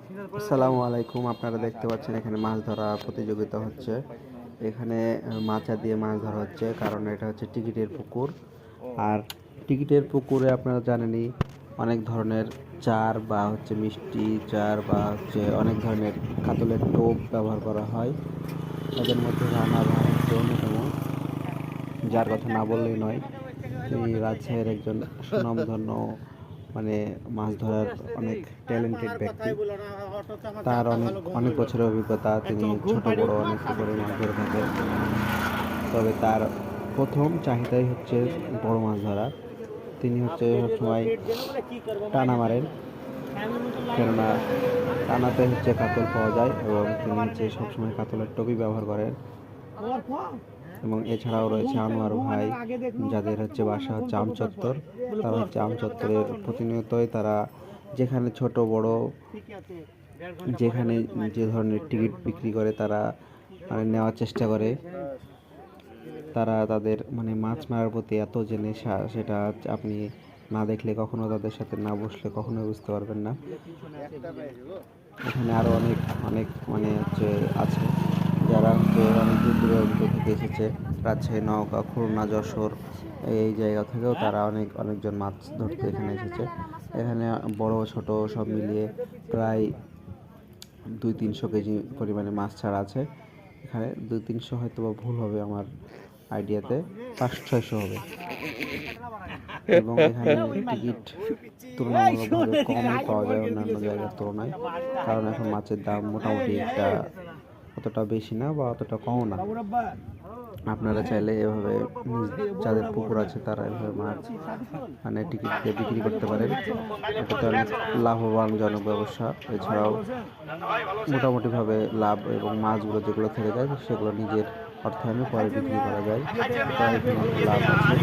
আসসালামু আলাইকুম। আপনারা দেখতে পাচ্ছেন এখানে মাছ ধরা প্রতিযোগিতা হচ্ছে। এখানে মাচা দিয়ে মাছ ধরা হচ্ছে, কারণ এটা হচ্ছে টিকিটের পুকুর। আর টিকিটের পুকুরে আপনারা জানেনই অনেক ধরনের চার বা হচ্ছে মিষ্টি চার বা হচ্ছে অনেক ধরনের কাতলের টোপ ব্যবহার করা হয়। তাদের মধ্যে রানা ভাই হচ্ছে অন্যতম, যার কথা না বললেই নয়। তিনি রাজশাহীর একজন সুনামধন্য মানে মাছ ধরার অনেক ট্যালেন্টেড ব্যক্তি। তার অনেক অনেক বছরের অভিজ্ঞতা, তিনি ছোট বড় অনেক পুকুরে মাছ ধরে থাকেন। তবে তার প্রথম চাহিদাই হচ্ছে বড় মাছ ধরা। তিনি হচ্ছে সবসময় টানা মারেন, কেননা টানাতে হচ্ছে কাতল পাওয়া যায়, এবং তিনি হচ্ছে সবসময় কাতলের টপি ব্যবহার করেন। এবং এছাড়াও রয়েছে আনোয়ার ভাই, যাদের হচ্ছে বাসা হচ্ছে আমচত্বর। তারা হচ্ছে আমচত্বরের প্রতিনিয়তই তারা যেখানে ছোট বড় যেখানে যে ধরনের টিকিট বিক্রি করে তারা মানে নেওয়ার চেষ্টা করে। তারা তাদের মানে মাছ মারার প্রতি এত যে নেশা, সেটা আপনি না দেখলে কখনো, তাদের সাথে না বসলে কখনোই বুঝতে পারবেন না। এখানে আরও অনেক অনেক মানে হচ্ছে আছে, যারা হচ্ছে অনেক দূর দূরান্ত থেকে এসেছে। রাজশাহী, নওগাঁ, খুলনা, যশোর এই জায়গা থেকেও তারা অনেকজন মাছ ধরতে এখানে এসেছে। এখানে বড় ছোট সব মিলিয়ে প্রায় 200-300 কেজি পরিমাণে মাছ ছাড়া আছে। এখানে 200-300 হয়তো বা ভুল হবে আমার আইডিয়াতে, 500-600 হবে। এবং এখানে টিকিট তুলনামূলকভাবে কমই পাওয়া যায় অন্যান্য জায়গার তুলনায়, কারণ এখন মাছের দাম মোটামুটি একটা অতটা বেশি না বা অতটা কমও না। আপনারা চাইলে এভাবে যাদের পুকুর আছে তারা এভাবে মাছ মানে টিকিট দিয়ে বিক্রি করতে পারেন। এটাতে অনেক লাভবানজনক ব্যবসা। এছাড়াও মোটামুটিভাবে লাভ, এবং মাছগুলো যেগুলো থেকে যায় সেগুলো নিজের অর্থায়নে পরে বিক্রি করা যায়, তাই এখানে লাভ আছে।